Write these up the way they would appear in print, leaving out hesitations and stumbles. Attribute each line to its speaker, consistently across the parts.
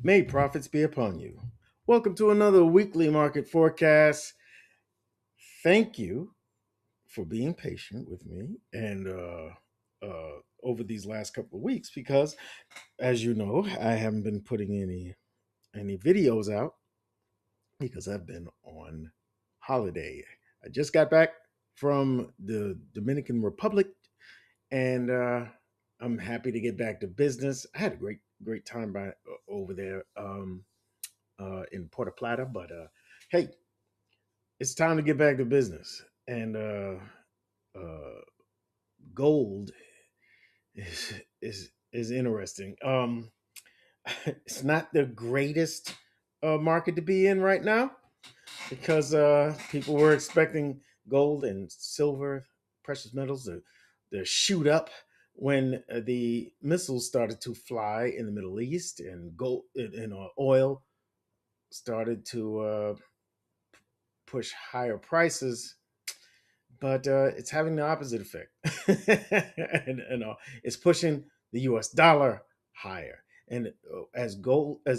Speaker 1: May profits be upon you. Welcome to another weekly market forecast. Thank you for being patient with me and over these last couple of weeks because, as you know, I haven't been putting any videos out because I've been on holiday. I just got back from the Dominican Republic and I'm happy to get back to business. I had a great time over there. In Puerto Plata. But hey, it's time to get back to business. And uh, gold is interesting. It's not the greatest market to be in right now because people were expecting gold and silver, precious metals to shoot up when the missiles started to fly in the Middle East and gold and oil started to push higher prices, but it's having the opposite effect. And it's pushing the U.S. dollar higher, and as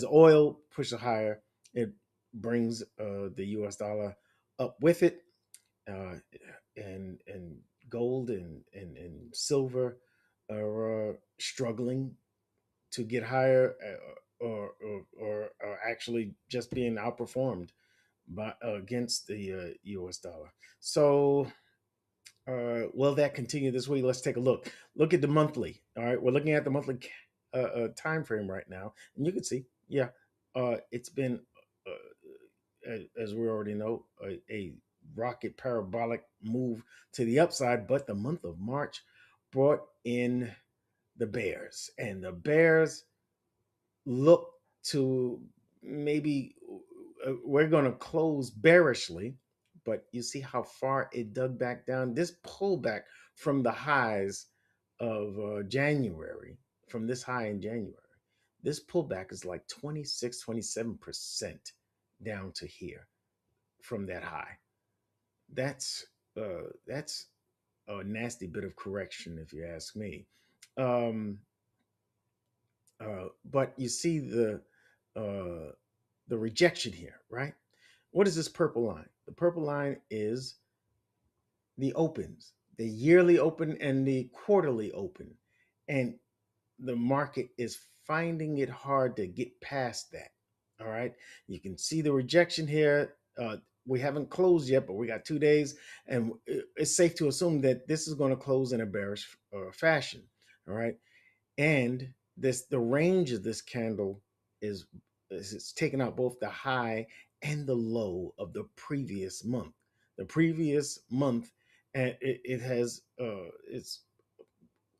Speaker 1: oil pushes higher, it brings the U.S. dollar up with it, uh, and gold and silver are struggling to get higher, or actually just being outperformed by against the U.S. dollar. So, will that continue this week? Let's take a look. Look at the monthly. All right, we're looking at the monthly time frame right now, and you can see, yeah, it's been, as we already know, a rocket parabolic move to the upside. But the month of March brought in the bears, and the bears look to maybe we're going to close bearishly, but you see how far it dug back down. This pullback from the highs of January, from this high in January, this pullback is like 26, 27% down to here from that high. That's a nasty bit of correction, if you ask me. Um, but you see uh, the rejection here, right? What is this purple line? The purple line is the opens, the yearly open and the quarterly open, and the market is finding it hard to get past that. All right, you can see the rejection here. We haven't closed yet, but we got 2 days, and it's safe to assume that this is going to close in a bearish fashion. All right, and this the range of this candle is it's taken out both the high and the low of the previous month. The previous month, and it has it's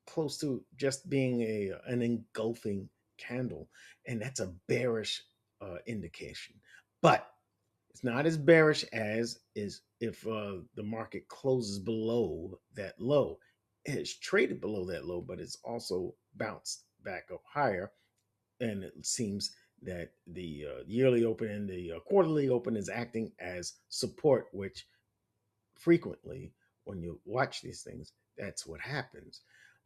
Speaker 1: close to just being a an engulfing candle, and that's a bearish indication. But it's not as bearish as is if the market closes below that low. It's traded below that low, but it's also bounced back up higher. And it seems that the yearly open and the quarterly open is acting as support, which frequently, when you watch these things, that's what happens.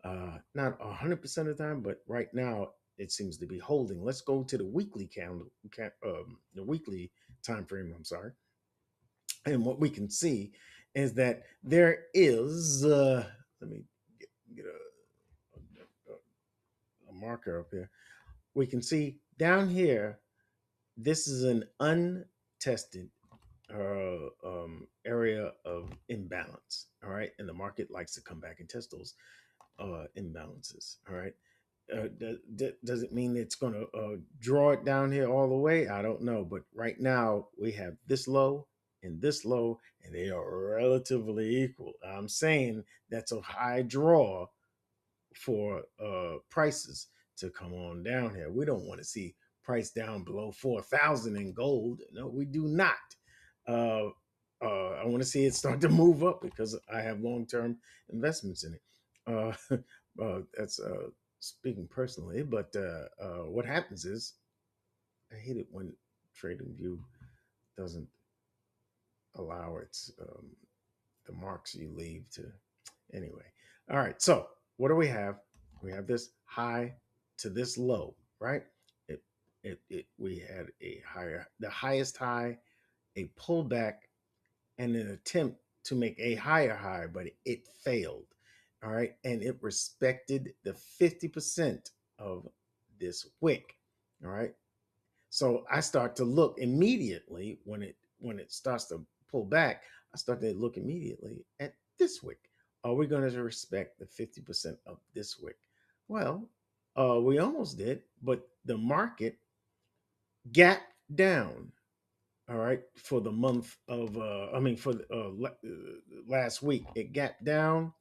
Speaker 1: Not 100% of the time, but right now it seems to be holding. Let's go to the weekly candle, the weekly time frame. I'm sorry, and what we can see is that there is. Let me get a marker up here. We can see down here. This is an untested area of imbalance. All right, and the market likes to come back and test those imbalances. All right. Does it mean it's going to draw it down here all the way? I don't know. But right now we have this low, and they are relatively equal. I'm saying that's a high draw for prices to come on down here. We don't want to see price down below 4,000 in gold. No, we do not. Uh, I want to see it start to move up because I have long term investments in it. That's speaking personally, but what happens is I hate it when TradingView doesn't allow its the marks you leave to. Anyway, all right. So what do we have? We have this high to this low, right? It We had the highest high, a pullback, and an attempt to make a higher high, but it failed. All right. And it respected the 50% of this wick. All right. So I start to look immediately when it starts to pull back. I start to look immediately at this wick. Are we going to respect the 50% of this wick? Well, we almost did, but the market gapped down. All right, for the month of for last week, it gapped down,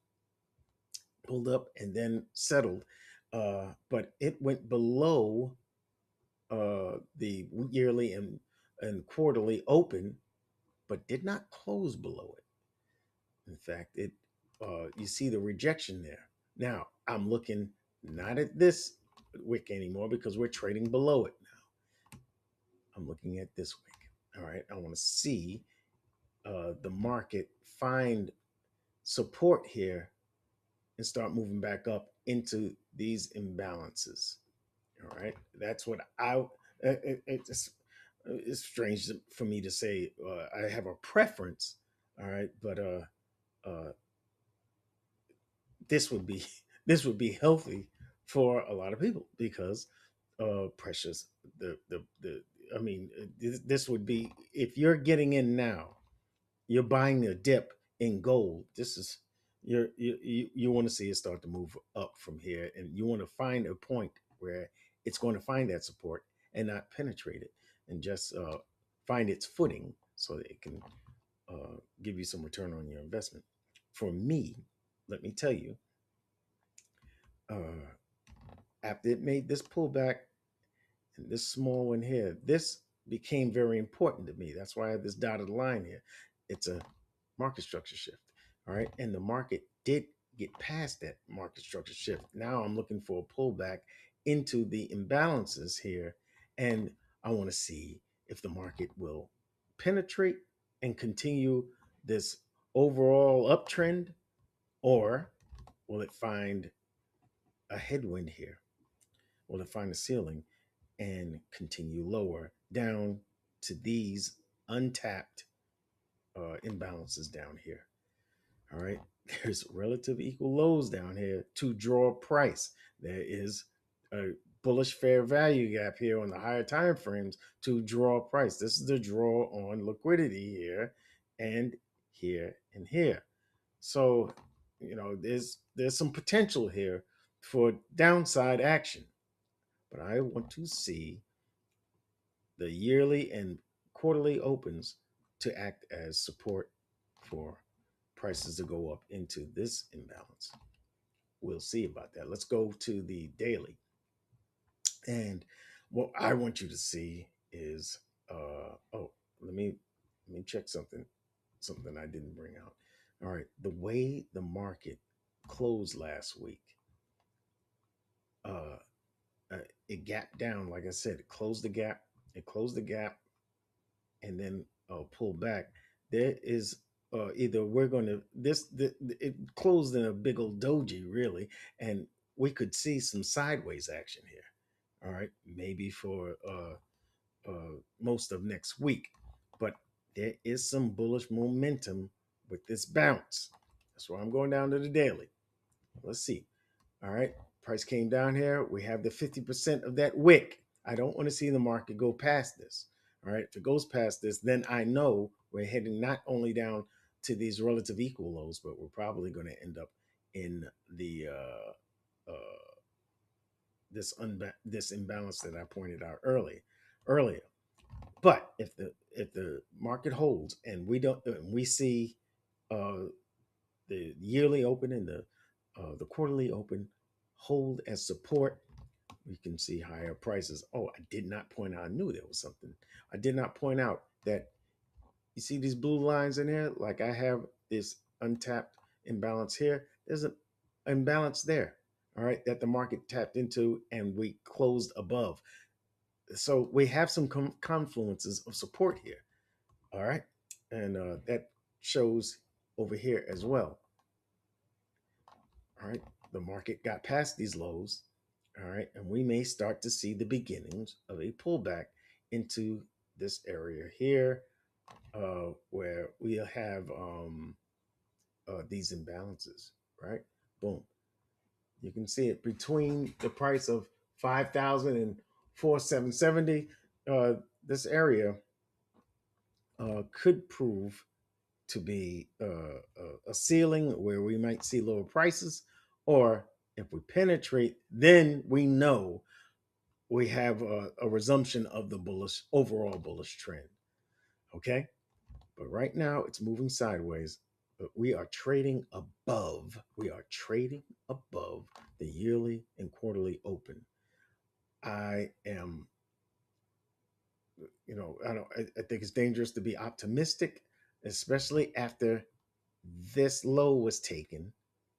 Speaker 1: pulled up, and then settled. But it went below the yearly and quarterly open, but did not close below it. In fact, it you see the rejection there. Now I'm looking not at this wick anymore because we're trading below it now. I'm looking at this wick. All right, I want to see the market find support here and start moving back up into these imbalances. All right, that's what it's strange for me to say I have a preference. All right, but uh, this would be this would be healthy for a lot of people because precious the I mean this would be if you're getting in now, you're buying the dip in gold. This is you want to see it start to move up from here, and you want to find a point where it's going to find that support and not penetrate it, and just find its footing so that it can give you some return on your investment. For me, let me tell you, uh, after it made this pullback and this small one here, this became very important to me. That's why I have this dotted line here. It's a market structure shift. All right. And the market did get past that market structure shift. Now I'm looking for a pullback into the imbalances here. And I want to see if the market will penetrate and continue this overall uptrend, or will it find a headwind here? Will it find a ceiling and continue lower down to these untapped imbalances down here? All right. There's relative equal lows down here to draw price. There is a bullish fair value gap here on the higher time frames to draw price. This is the draw on liquidity here and here and here. So, there's some potential here for downside action. But I want to see the yearly and quarterly opens to act as support for prices to go up into this imbalance. We'll see about that. Let's go to the daily. And what I want you to see is oh, let me check something I didn't bring out. All right, the way the market closed last week, uh, it gapped down. Like I said, it closed the gap, and then pull back. There is either we're going to it closed in a big old doji really, and we could see some sideways action here. All right, maybe for most of next week, but there is some bullish momentum with this bounce. That's why I'm going down to the daily. Let's see. All right. Price came down here. We have the 50% of that wick. I don't want to see the market go past this. All right. If it goes past this, then I know we're heading not only down to these relative equal lows, but we're probably going to end up in the this imbalance that I pointed out earlier. But if the market holds and we see uh, the yearly open and the quarterly open hold as support, we can see higher prices. Oh, I did not point out. I knew there was something. I did not point out that you see these blue lines in here. Like I have this untapped imbalance here. There's an imbalance there. All right, that the market tapped into and we closed above. So we have some confluences of support here. All right, and that shows over here as well. All right, the market got past these lows, All right. And we may start to see the beginnings of a pullback into this area here, where we'll have these imbalances, right? Boom. You can see it between the price of 5,000 and 4,770. This area could prove to be a ceiling where we might see lower prices, or if we penetrate, then we know we have a resumption of the bullish overall bullish trend. Okay, but right now it's moving sideways. But we are trading above. We are trading above the yearly and quarterly open. I am, I don't. I think it's dangerous to be optimistic, especially after this low was taken.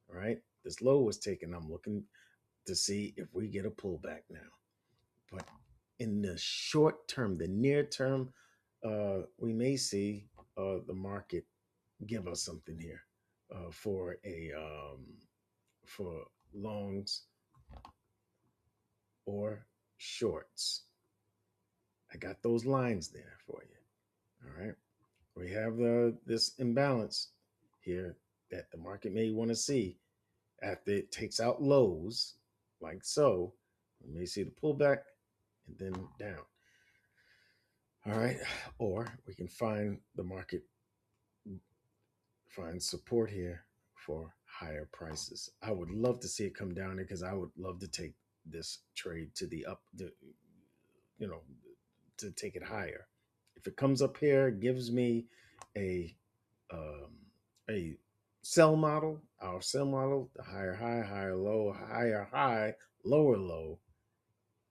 Speaker 1: Right, this low was taken. I'm looking to see if we get a pullback now. But in the short term, the near term, we may see the market give us something here for a for longs or shorts. I got those lines there for you. All right. We have this imbalance here that the market may want to see after it takes out lows, like so. We may see the pullback and then down. All right. Or we can find the market, find support here for higher prices. I would love to see it come down there because I would love to take this trade to the up, you know, to take it higher. If it comes up here, gives me a um, a sell model, our sell model, the higher high, higher high, lower low.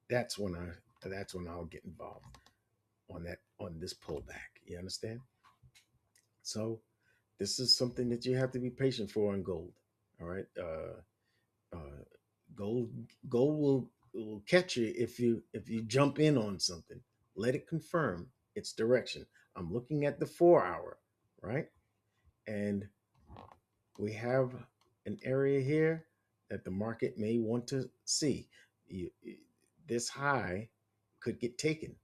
Speaker 1: That's when I'll get involved on this pullback. You understand? So this is something that you have to be patient for in gold. All right. Uh, gold will catch you if you jump in on something. Let it confirm its direction. I'm looking at the 4 hour, right? And we have an area here that the market may want to see. This high could get taken.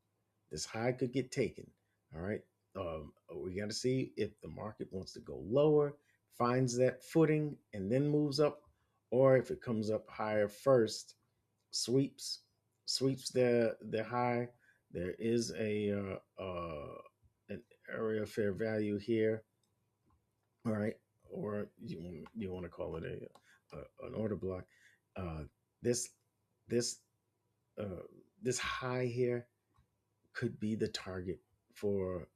Speaker 1: This high could get taken. All right. We got to see if the market wants to go lower, finds that footing, and then moves up, or if it comes up higher first, sweeps the high. There is an area of fair value here. All right, or you want to call it an order block. Uh, this this uh, this high here could be the target for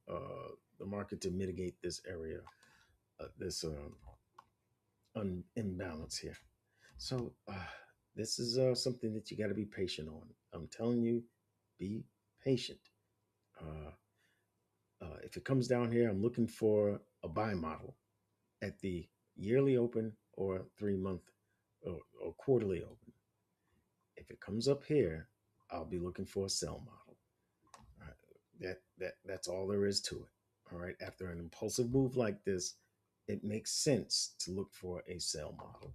Speaker 1: the market to mitigate this area, this imbalance here. So this is something that you got to be patient on. I'm telling you, be patient. Uh, if it comes down here, I'm looking for a buy model at the yearly open or 3 month or quarterly open. If it comes up here, I'll be looking for a sell model. All right. That's all there is to it. All right. After an impulsive move like this, it makes sense to look for a sell model.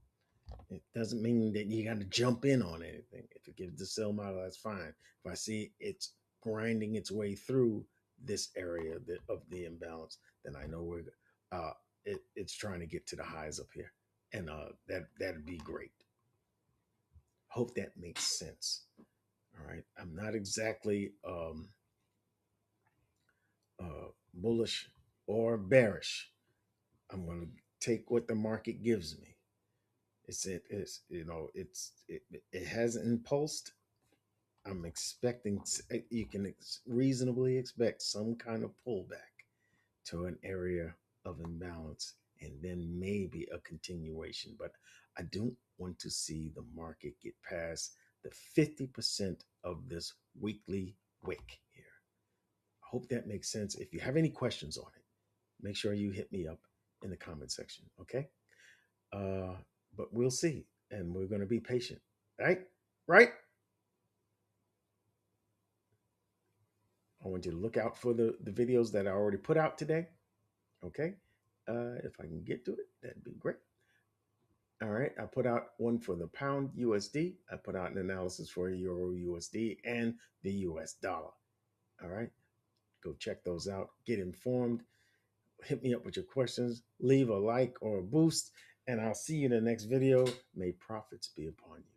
Speaker 1: It doesn't mean that you got to jump in on anything. If it gives the sell model, that's fine. If I see it's grinding its way through this area of the imbalance, then I know it's trying to get to the highs up here, and that'd be great. Hope that makes sense. All right, I'm not exactly bullish or bearish. I'm going to take what the market gives me. It hasn't impulsed. I'm expecting you can reasonably expect some kind of pullback to an area of imbalance and then maybe a continuation. But I don't want to see the market get past the 50% of this weekly wick here. I hope that makes sense. If you have any questions on it, make sure you hit me up in the comment section. Okay. Uh, but we'll see. And we're going to be patient. Right? Right? I want you to look out for the videos that I already put out today. Okay. If I can get to it, that'd be great. All right. I put out one for the pound USD. I put out an analysis for Euro USD and the US dollar. All right. Go check those out. Get informed. Hit me up with your questions. Leave a like or a boost. And I'll see you in the next video. May profits be upon you.